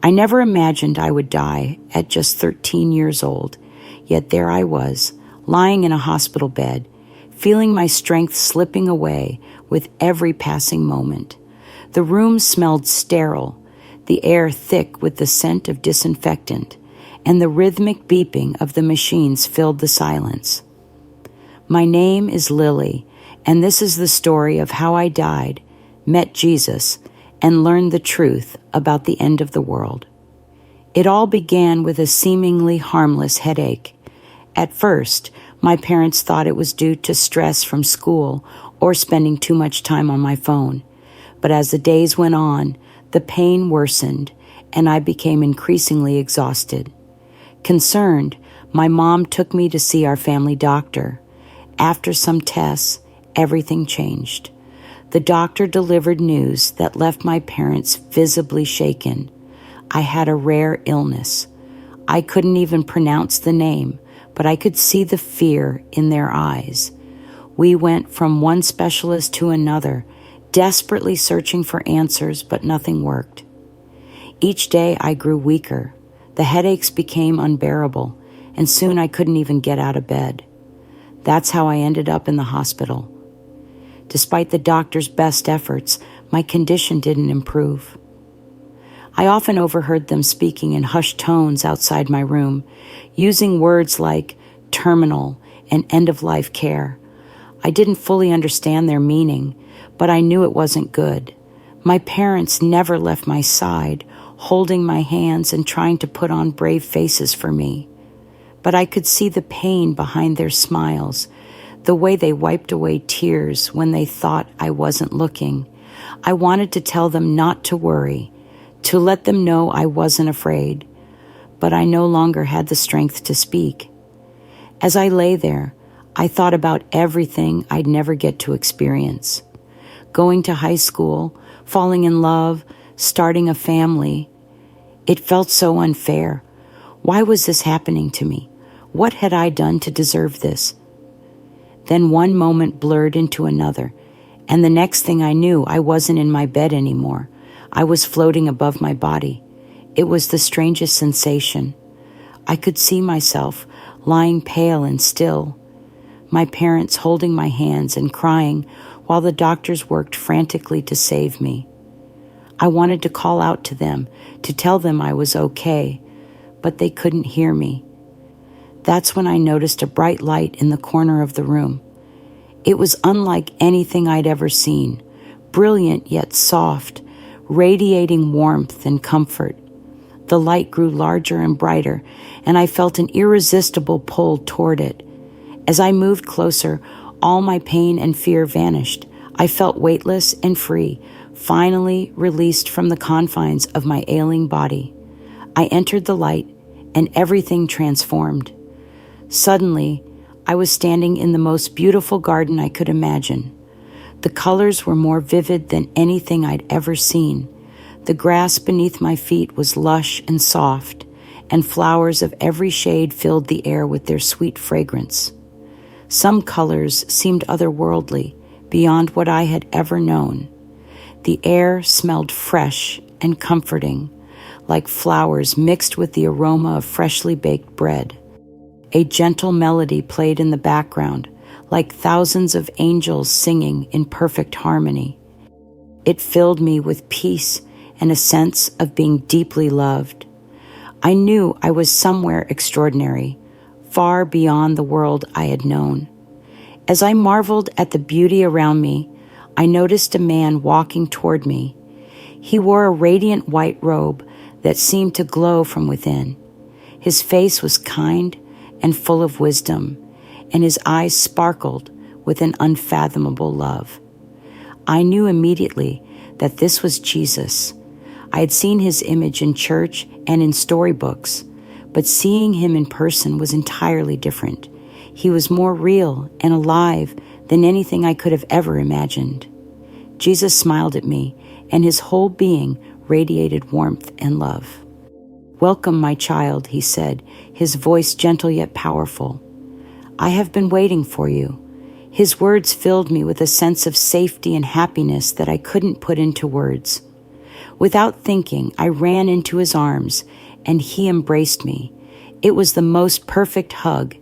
I never imagined I would die at just 13 years old, yet there I was, lying in a hospital bed, feeling my strength slipping away with every passing moment. The room smelled sterile, the air thick with the scent of disinfectant, and the rhythmic beeping of the machines filled the silence. My name is Lily, and this is the story of how I died, met Jesus, and learned the truth about the end of the world. It all began with a seemingly harmless headache. At first, my parents thought it was due to stress from school or spending too much time on my phone. But as the days went on, the pain worsened, and I became increasingly exhausted. Concerned, my mom took me to see our family doctor. After some tests, everything changed. The doctor delivered news that left my parents visibly shaken. I had a rare illness. I couldn't even pronounce the name, but I could see the fear in their eyes. We went from one specialist to another, desperately searching for answers, but nothing worked. Each day I grew weaker. The headaches became unbearable, and soon I couldn't even get out of bed. That's how I ended up in the hospital. Despite the doctor's best efforts, my condition didn't improve. I often overheard them speaking in hushed tones outside my room, using words like terminal and end-of-life care. I didn't fully understand their meaning, but I knew it wasn't good. My parents never left my side, holding my hands and trying to put on brave faces for me. But I could see the pain behind their smiles, the way they wiped away tears when they thought I wasn't looking. I wanted to tell them not to worry, to let them know I wasn't afraid, but I no longer had the strength to speak. As I lay there, I thought about everything I'd never get to experience. Going to high school, falling in love, starting a family. It felt so unfair. Why was this happening to me? What had I done to deserve this? Then one moment blurred into another, and the next thing I knew, I wasn't in my bed anymore. I was floating above my body. It was the strangest sensation. I could see myself lying pale and still, my parents holding my hands and crying while the doctors worked frantically to save me. I wanted to call out to them, to tell them I was okay, but they couldn't hear me. That's when I noticed a bright light in the corner of the room. It was unlike anything I'd ever seen, brilliant yet soft, radiating warmth and comfort. The light grew larger and brighter, and I felt an irresistible pull toward it. As I moved closer, all my pain and fear vanished. I felt weightless and free, finally released from the confines of my ailing body. I entered the light, and everything transformed. Suddenly, I was standing in the most beautiful garden I could imagine. The colors were more vivid than anything I'd ever seen. The grass beneath my feet was lush and soft, and flowers of every shade filled the air with their sweet fragrance. Some colors seemed otherworldly, beyond what I had ever known. The air smelled fresh and comforting, like flowers mixed with the aroma of freshly baked bread. A gentle melody played in the background, like thousands of angels singing in perfect harmony. It filled me with peace and a sense of being deeply loved. I knew I was somewhere extraordinary, far beyond the world I had known. As I marveled at the beauty around me, I noticed a man walking toward me. He wore a radiant white robe that seemed to glow from within. His face was kind and full of wisdom, and his eyes sparkled with an unfathomable love. I knew immediately that this was Jesus. I had seen his image in church and in storybooks, but seeing him in person was entirely different. He was more real and alive than anything I could have ever imagined. Jesus smiled at me, and his whole being radiated warmth and love. "Welcome, my child," he said, his voice gentle yet powerful. "I have been waiting for you." His words filled me with a sense of safety and happiness that I couldn't put into words. Without thinking, I ran into his arms, and he embraced me. It was the most perfect hug,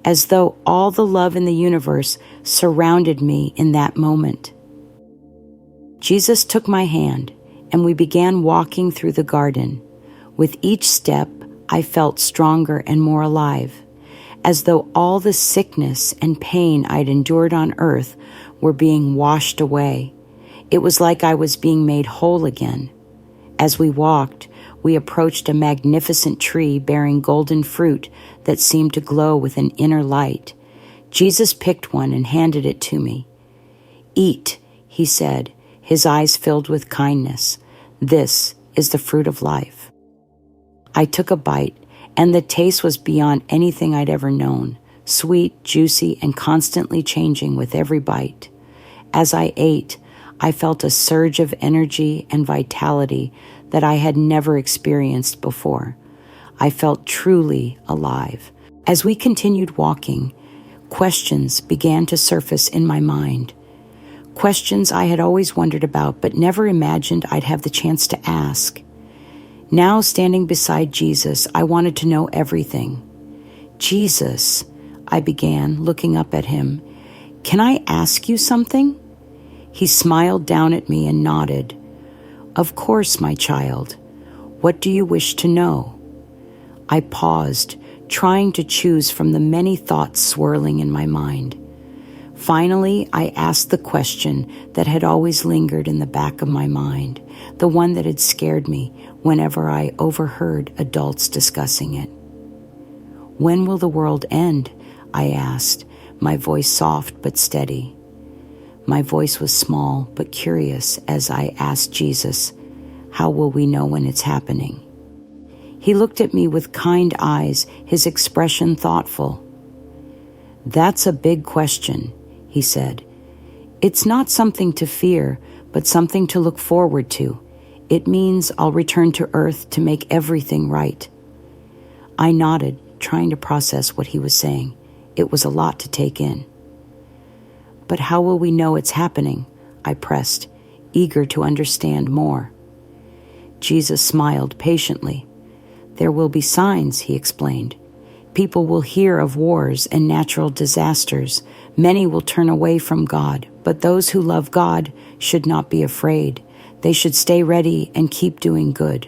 as though all the love in the universe surrounded me in that moment. Jesus took my hand, and we began walking through the garden. With each step, I felt stronger and more alive, as though all the sickness and pain I'd endured on earth were being washed away. It was like I was being made whole again. As we walked, we approached a magnificent tree bearing golden fruit that seemed to glow with an inner light. Jesus picked one and handed it to me. "Eat," he said, his eyes filled with kindness. "This is the fruit of life." I took a bite, and the taste was beyond anything I'd ever known, sweet, juicy, and constantly changing with every bite. As I ate, I felt a surge of energy and vitality that I had never experienced before. I felt truly alive. As we continued walking, questions began to surface in my mind. Questions I had always wondered about but never imagined I'd have the chance to ask. Now, standing beside Jesus, I wanted to know everything. "Jesus," I began, looking up at him, "can I ask you something?" He smiled down at me and nodded. "Of course, my child. What do you wish to know?" I paused, trying to choose from the many thoughts swirling in my mind. Finally, I asked the question that had always lingered in the back of my mind, the one that had scared me whenever I overheard adults discussing it. "When will the world end?" I asked, my voice soft but steady. My voice was small but curious as I asked Jesus, "How will we know when it's happening?" He looked at me with kind eyes, his expression thoughtful. "That's a big question," he said. "It's not something to fear, but something to look forward to. It means I'll return to Earth to make everything right." I nodded, trying to process what he was saying. It was a lot to take in. "But how will we know it's happening?" I pressed, eager to understand more. Jesus smiled patiently. "There will be signs," he explained. "People will hear of wars and natural disasters. Many will turn away from God, but those who love God should not be afraid. They should stay ready and keep doing good."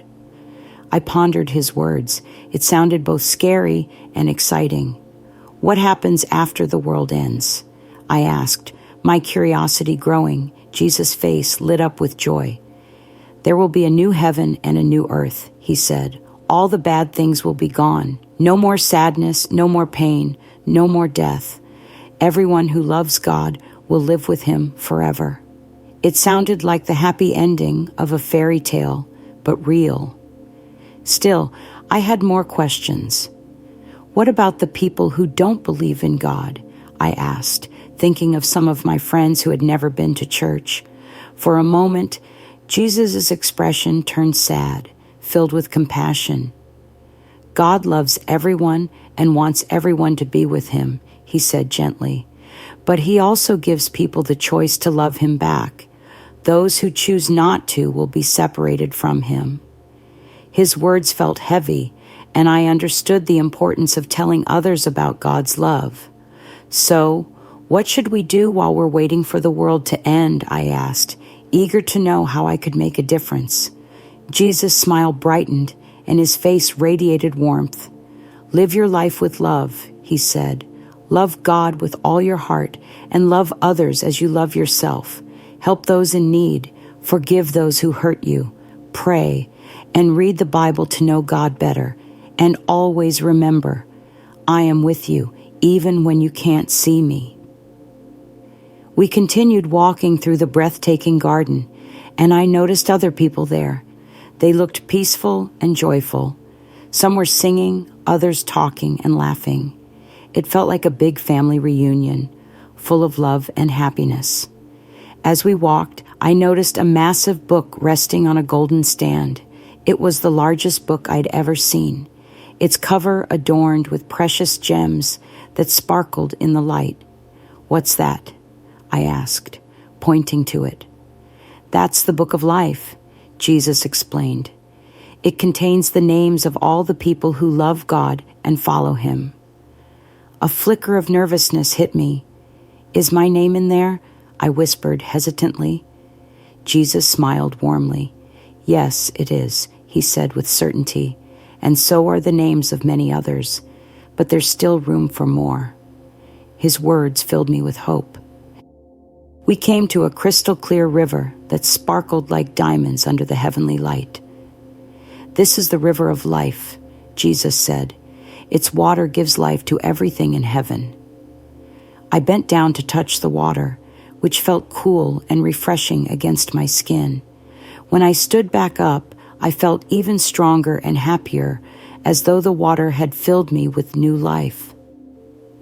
I pondered his words. It sounded both scary and exciting. "What happens after the world ends?" I asked, my curiosity growing. Jesus' face lit up with joy. "There will be a new heaven and a new earth," he said. "All the bad things will be gone. No more sadness, no more pain, no more death. Everyone who loves God will live with him forever." It sounded like the happy ending of a fairy tale, but real. Still, I had more questions. "What about the people who don't believe in God?" I asked, thinking of some of my friends who had never been to church. For a moment, Jesus' expression turned sad, filled with compassion. "God loves everyone and wants everyone to be with him," he said gently. "But he also gives people the choice to love him back. Those who choose not to will be separated from him." His words felt heavy, and I understood the importance of telling others about God's love. "So, what should we do while we're waiting for the world to end?" I asked, eager to know how I could make a difference. Jesus' smile brightened, and his face radiated warmth. "Live your life with love," he said. "Love God with all your heart, and love others as you love yourself. Help those in need, forgive those who hurt you, pray, and read the Bible to know God better. And always remember, I am with you, even when you can't see me." We continued walking through the breathtaking garden, and I noticed other people there. They looked peaceful and joyful. Some were singing, others talking and laughing. It felt like a big family reunion, full of love and happiness. As we walked, I noticed a massive book resting on a golden stand. It was the largest book I'd ever seen, its cover adorned with precious gems that sparkled in the light. "What's that?" I asked, pointing to it. "That's the Book of Life. Jesus explained. It contains the names of all the people who love God and follow Him. A flicker of nervousness hit me. Is my name in there? I whispered hesitantly. Jesus smiled warmly. Yes, it is, he said with certainty, and so are the names of many others, but there's still room for more. His words filled me with hope. We came to a crystal-clear river that sparkled like diamonds under the heavenly light. This is the river of life, Jesus said. Its water gives life to everything in heaven. I bent down to touch the water, which felt cool and refreshing against my skin. When I stood back up, I felt even stronger and happier, as though the water had filled me with new life.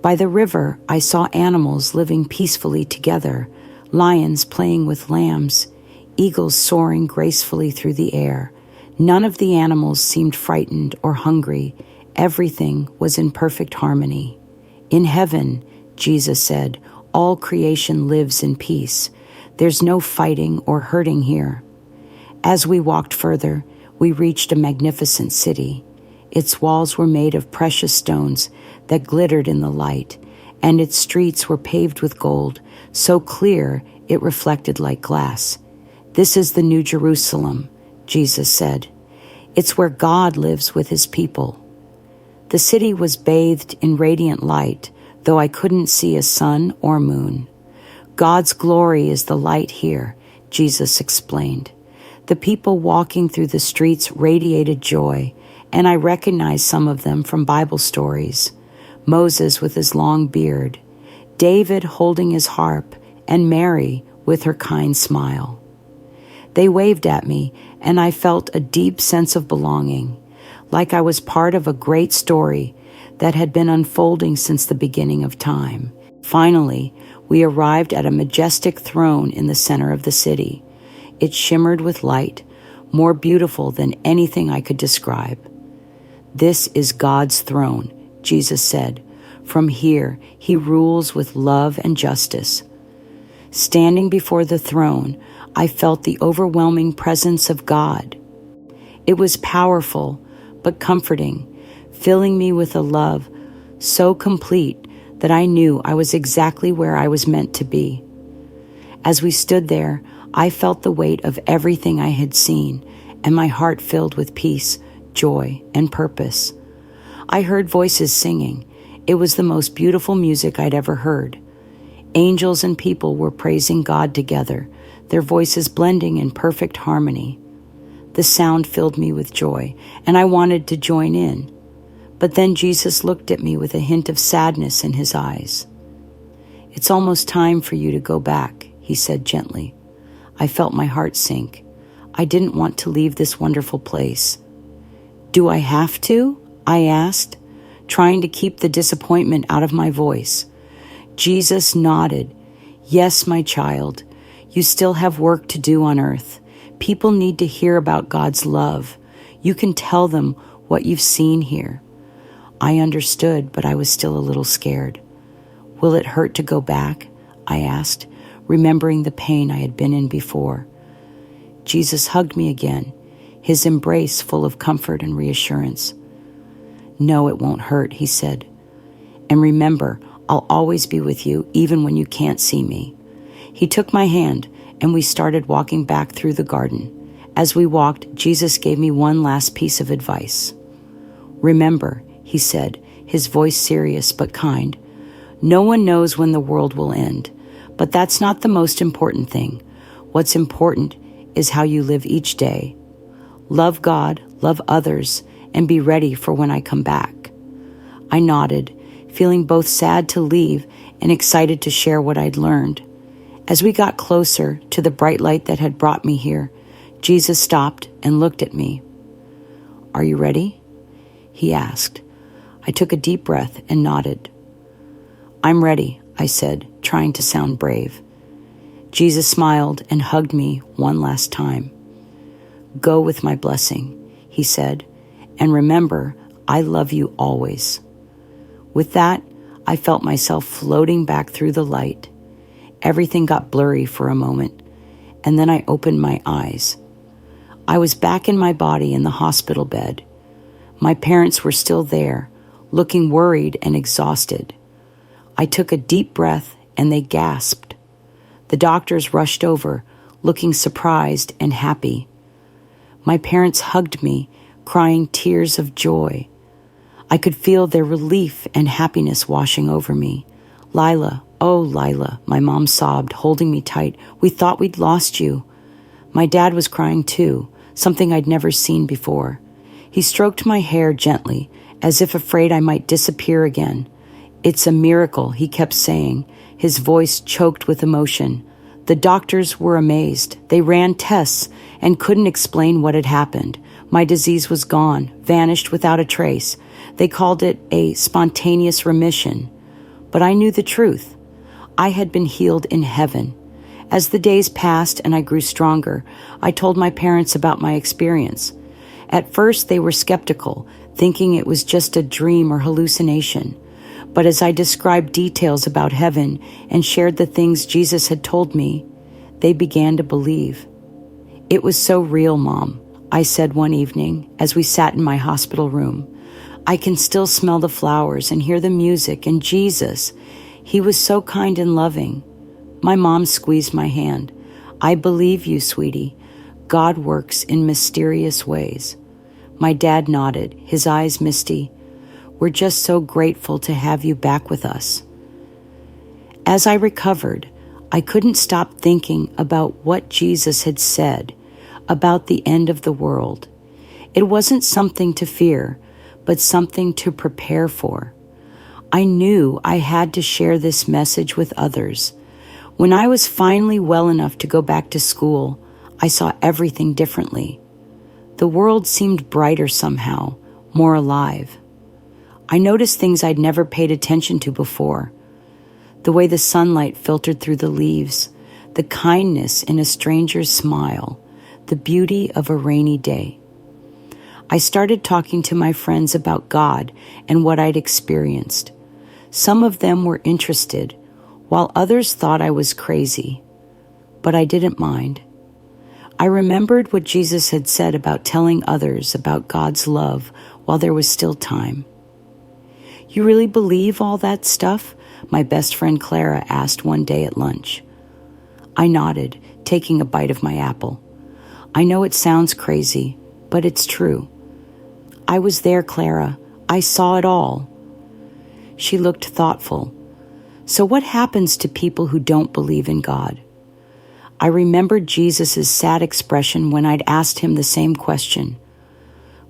By the river, I saw animals living peacefully together, lions playing with lambs, eagles soaring gracefully through the air. None of the animals seemed frightened or hungry. Everything was in perfect harmony. In heaven, Jesus said, all creation lives in peace. There's no fighting or hurting here. As we walked further, we reached a magnificent city. Its walls were made of precious stones that glittered in the light, and its streets were paved with gold, so clear it reflected like glass. This is the New Jerusalem, Jesus said. It's where God lives with His people. The city was bathed in radiant light, though I couldn't see a sun or moon. God's glory is the light here, Jesus explained. The people walking through the streets radiated joy, and I recognized some of them from Bible stories. Moses with his long beard, David holding his harp, and Mary with her kind smile. They waved at me, and I felt a deep sense of belonging, like I was part of a great story that had been unfolding since the beginning of time. Finally, we arrived at a majestic throne in the center of the city. It shimmered with light, more beautiful than anything I could describe. This is God's throne, Jesus said. From here, He rules with love and justice. Standing before the throne, I felt the overwhelming presence of God. It was powerful, but comforting, filling me with a love so complete that I knew I was exactly where I was meant to be. As we stood there, I felt the weight of everything I had seen, and my heart filled with peace, joy, and purpose. I heard voices singing. It was the most beautiful music I'd ever heard. Angels and people were praising God together, their voices blending in perfect harmony. The sound filled me with joy, and I wanted to join in. But then Jesus looked at me with a hint of sadness in His eyes. "It's almost time for you to go back," He said gently. I felt my heart sink. I didn't want to leave this wonderful place. "Do I have to?" I asked, trying to keep the disappointment out of my voice. Jesus nodded. "Yes, my child, you still have work to do on earth. People need to hear about God's love. You can tell them what you've seen here." I understood, but I was still a little scared. "Will it hurt to go back?" I asked, remembering the pain I had been in before. Jesus hugged me again, His embrace full of comfort and reassurance. "No, it won't hurt," He said. "And remember, I'll always be with you, even when you can't see me." He took my hand, and we started walking back through the garden. As we walked, Jesus gave me one last piece of advice. "Remember," He said, His voice serious but kind, "no one knows when the world will end, but that's not the most important thing. What's important is how you live each day. Love God, love others, and be ready for when I come back." I nodded, feeling both sad to leave and excited to share what I'd learned. As we got closer to the bright light that had brought me here, Jesus stopped and looked at me. "Are you ready?" He asked. I took a deep breath and nodded. "I'm ready," I said, trying to sound brave. Jesus smiled and hugged me one last time. "Go with my blessing," He said, "and remember, I love you always." With that, I felt myself floating back through the light. Everything got blurry for a moment, and then I opened my eyes. I was back in my body in the hospital bed. My parents were still there, looking worried and exhausted. I took a deep breath and they gasped. The doctors rushed over, looking surprised and happy. My parents hugged me, crying tears of joy. I could feel their relief and happiness washing over me. "Lila, oh Lila," my mom sobbed, holding me tight. "We thought we'd lost you." My dad was crying too, something I'd never seen before. He stroked my hair gently, as if afraid I might disappear again. "It's a miracle," he kept saying, his voice choked with emotion. The doctors were amazed. They ran tests and couldn't explain what had happened. My disease was gone, vanished without a trace. They called it a spontaneous remission. But I knew the truth. I had been healed in heaven. As the days passed and I grew stronger, I told my parents about my experience. At first, they were skeptical, thinking it was just a dream or hallucination. But as I described details about heaven and shared the things Jesus had told me, they began to believe. "It was so real, Mom," I said one evening as we sat in my hospital room. "I can still smell the flowers and hear the music, and Jesus, he was so kind and loving." My mom squeezed my hand. "I believe you, sweetie. God works in mysterious ways." My dad nodded, his eyes misty. "We're just so grateful to have you back with us." As I recovered, I couldn't stop thinking about what Jesus had said about the end of the world. It wasn't something to fear, but something to prepare for. I knew I had to share this message with others. When I was finally well enough to go back to school, I saw everything differently. The world seemed brighter somehow, more alive. I noticed things I'd never paid attention to before. The way the sunlight filtered through the leaves, the kindness in a stranger's smile, the beauty of a rainy day. I started talking to my friends about God and what I'd experienced. Some of them were interested, while others thought I was crazy. But I didn't mind. I remembered what Jesus had said about telling others about God's love while there was still time. "You really believe all that stuff?" my best friend Clara asked one day at lunch. I nodded, taking a bite of my apple. "I know it sounds crazy, but it's true." "I was there, Clara. I saw it all." She looked thoughtful. "So what happens to people who don't believe in God?" I remembered Jesus' sad expression when I'd asked him the same question.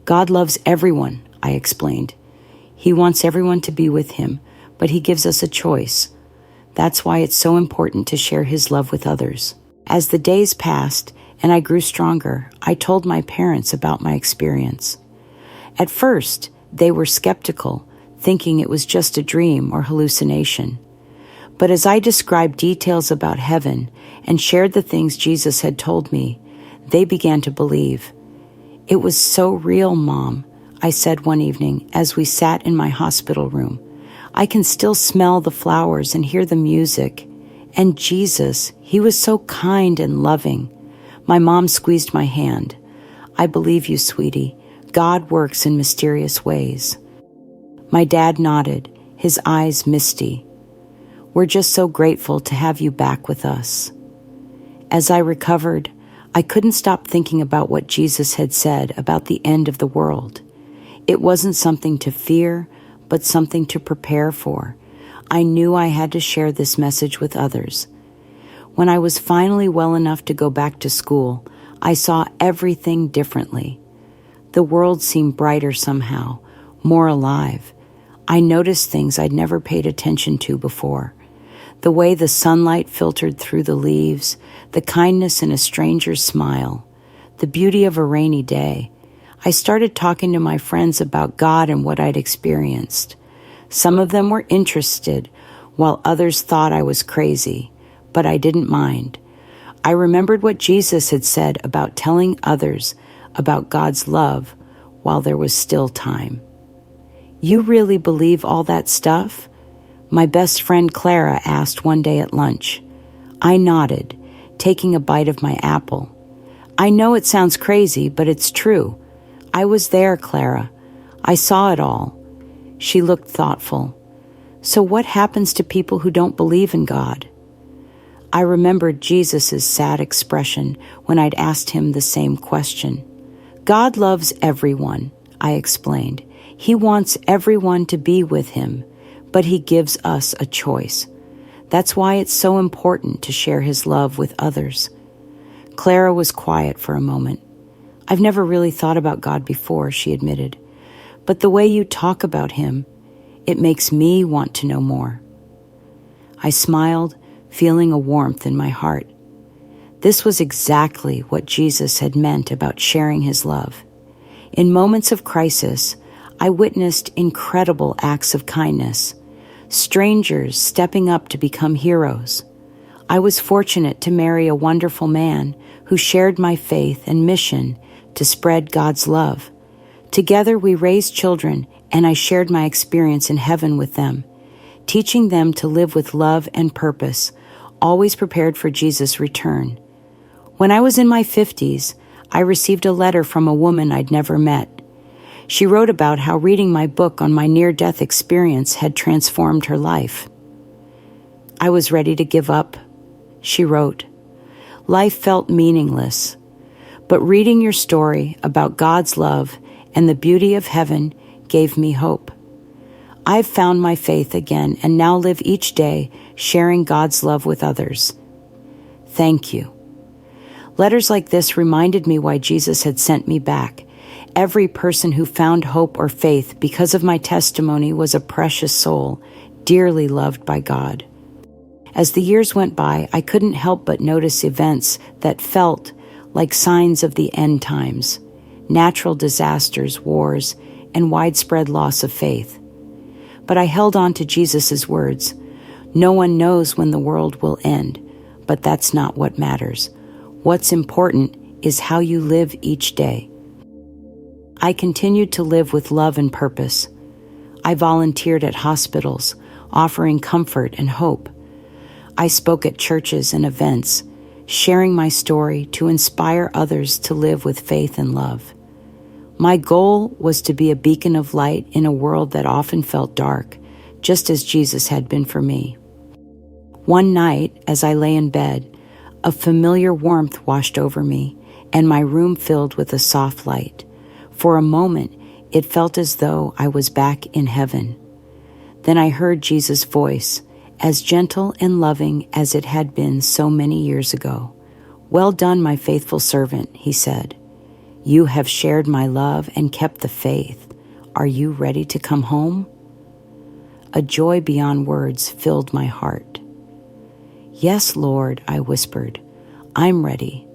"God loves everyone," I explained. "He wants everyone to be with him, but he gives us a choice. That's why it's so important to share his love with others." As the days passed and I grew stronger, I told my parents about my experience. At first, they were skeptical, thinking it was just a dream or hallucination. But as I described details about heaven and shared the things Jesus had told me, they began to believe. "It was so real, Mom," I said one evening as we sat in my hospital room. "I can still smell the flowers and hear the music. And Jesus, he was so kind and loving." My mom squeezed my hand. "I believe you, sweetie. God works in mysterious ways." My dad nodded, his eyes misty. "We're just so grateful to have you back with us." As I recovered, I couldn't stop thinking about what Jesus had said about the end of the world. It wasn't something to fear, but something to prepare for. I knew I had to share this message with others. When I was finally well enough to go back to school, I saw everything differently. The world seemed brighter somehow, more alive. I noticed things I'd never paid attention to before. The way the sunlight filtered through the leaves, the kindness in a stranger's smile, the beauty of a rainy day. I started talking to my friends about God and what I'd experienced. Some of them were interested, while others thought I was crazy, but I didn't mind. I remembered what Jesus had said about telling others about God's love while there was still time. "You really believe all that stuff?" my best friend Clara asked one day at lunch. I nodded, taking a bite of my apple. I know it sounds crazy, but it's true. I was there, Clara. I saw it all. She looked thoughtful. So what happens to people who don't believe in God? I remembered Jesus' sad expression when I'd asked him the same question. God loves everyone, I explained. He wants everyone to be with him, but he gives us a choice. That's why it's so important to share his love with others. Clara was quiet for a moment. I've never really thought about God before, she admitted. But the way you talk about him, it makes me want to know more. I smiled, feeling a warmth in my heart. This was exactly what Jesus had meant about sharing his love. In moments of crisis, I witnessed incredible acts of kindness, strangers stepping up to become heroes. I was fortunate to marry a wonderful man who shared my faith and mission to spread God's love. Together we raised children, and I shared my experience in heaven with them, teaching them to live with love and purpose, always prepared for Jesus' return. When I was in my 50s, I received a letter from a woman I'd never met. She wrote about how reading my book on my near-death experience had transformed her life. I was ready to give up. She wrote, "Life felt meaningless, but reading your story about God's love and the beauty of heaven gave me hope. I've found my faith again and now live each day sharing God's love with others. Thank you." Letters like this reminded me why Jesus had sent me back. Every person who found hope or faith because of my testimony was a precious soul, dearly loved by God. As the years went by, I couldn't help but notice events that felt like signs of the end times: natural disasters, wars, and widespread loss of faith. But I held on to Jesus' words. No one knows when the world will end, but that's not what matters. What's important is how you live each day. I continued to live with love and purpose. I volunteered at hospitals, offering comfort and hope. I spoke at churches and events, sharing my story to inspire others to live with faith and love. My goal was to be a beacon of light in a world that often felt dark, just as Jesus had been for me. One night, as I lay in bed, a familiar warmth washed over me, and my room filled with a soft light. For a moment, it felt as though I was back in heaven. Then I heard Jesus' voice, as gentle and loving as it had been so many years ago. "Well done, my faithful servant," he said. "You have shared my love and kept the faith. Are you ready to come home?" A joy beyond words filled my heart. "Yes, Lord," I whispered. "I'm ready."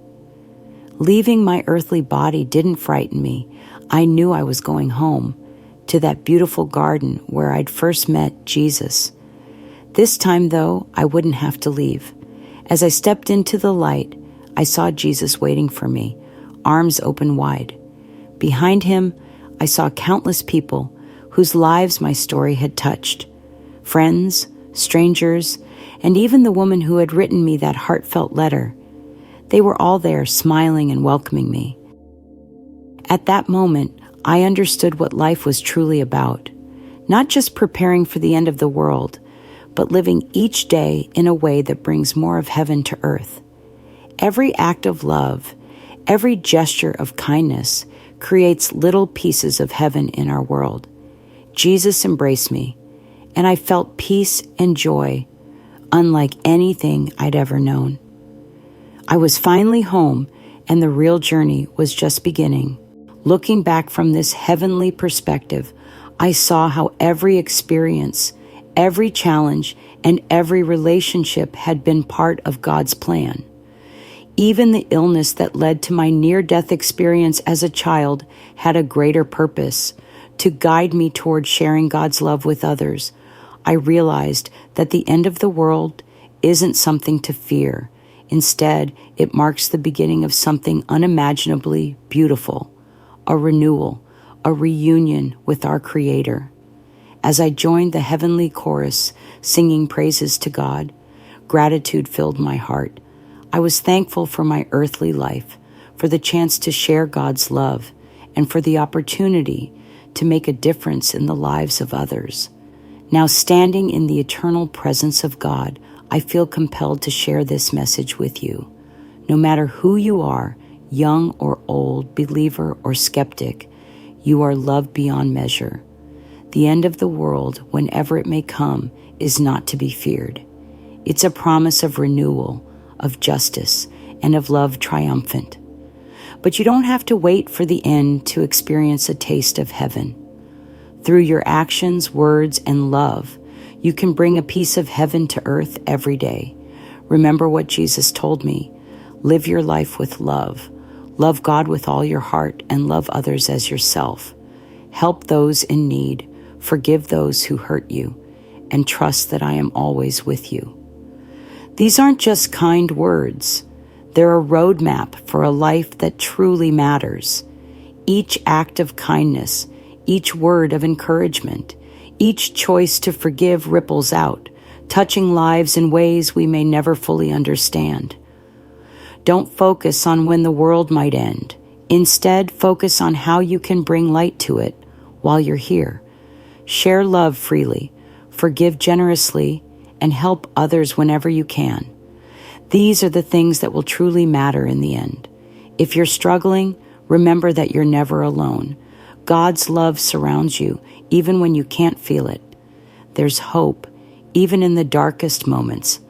Leaving my earthly body didn't frighten me. I knew I was going home, to that beautiful garden where I'd first met Jesus. This time, though, I wouldn't have to leave. As I stepped into the light, I saw Jesus waiting for me, arms open wide. Behind him, I saw countless people whose lives my story had touched. Friends, strangers, and even the woman who had written me that heartfelt letter. They were all there, smiling and welcoming me. At that moment, I understood what life was truly about. Not just preparing for the end of the world, but living each day in a way that brings more of heaven to earth. Every act of love, every gesture of kindness creates little pieces of heaven in our world. Jesus embraced me, and I felt peace and joy unlike anything I'd ever known. I was finally home, and the real journey was just beginning. Looking back from this heavenly perspective, I saw how every experience, every challenge, and every relationship had been part of God's plan. Even the illness that led to my near-death experience as a child had a greater purpose, to guide me toward sharing God's love with others. I realized that the end of the world isn't something to fear. Instead, it marks the beginning of something unimaginably beautiful, a renewal, a reunion with our Creator. As I joined the heavenly chorus, singing praises to God, gratitude filled my heart. I was thankful for my earthly life, for the chance to share God's love, and for the opportunity to make a difference in the lives of others. Now, standing in the eternal presence of God, I feel compelled to share this message with you. No matter who you are, young or old, believer or skeptic, you are loved beyond measure. The end of the world, whenever it may come, is not to be feared. It's a promise of renewal, of justice, and of love triumphant. But you don't have to wait for the end to experience a taste of heaven. Through your actions, words, and love, you can bring a piece of heaven to earth every day. Remember what Jesus told me. Live your life with love. Love God with all your heart and love others as yourself. Help those in need. Forgive those who hurt you, and trust that I am always with you. These aren't just kind words. They're a roadmap for a life that truly matters. Each act of kindness, each word of encouragement, each choice to forgive ripples out, touching lives in ways we may never fully understand. Don't focus on when the world might end. Instead, focus on how you can bring light to it while you're here. Share love freely, forgive generously, and help others whenever you can. These are the things that will truly matter in the end. If you're struggling, remember that you're never alone. God's love surrounds you, even when you can't feel it. There's hope, even in the darkest moments.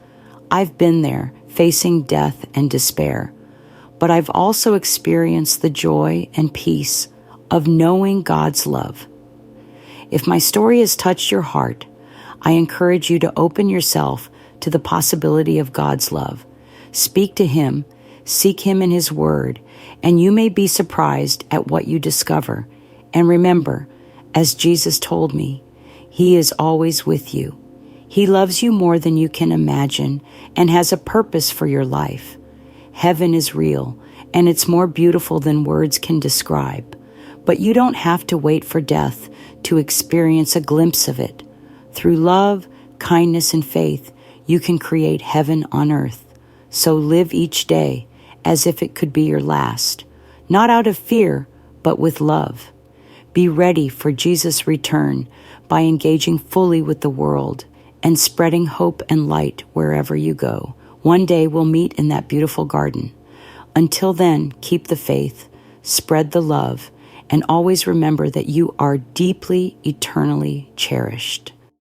I've been there, facing death and despair, but I've also experienced the joy and peace of knowing God's love. If my story has touched your heart, I encourage you to open yourself to the possibility of God's love. Speak to Him, seek Him in His Word, and you may be surprised at what you discover. And remember, as Jesus told me, He is always with you. He loves you more than you can imagine and has a purpose for your life. Heaven is real, and it's more beautiful than words can describe. But you don't have to wait for death to experience a glimpse of it. Through love, kindness, and faith, you can create heaven on earth. So live each day as if it could be your last, not out of fear, but with love. Be ready for Jesus' return by engaging fully with the world and spreading hope and light wherever you go. One day we'll meet in that beautiful garden. Until then, keep the faith, spread the love, and always remember that you are deeply, eternally cherished.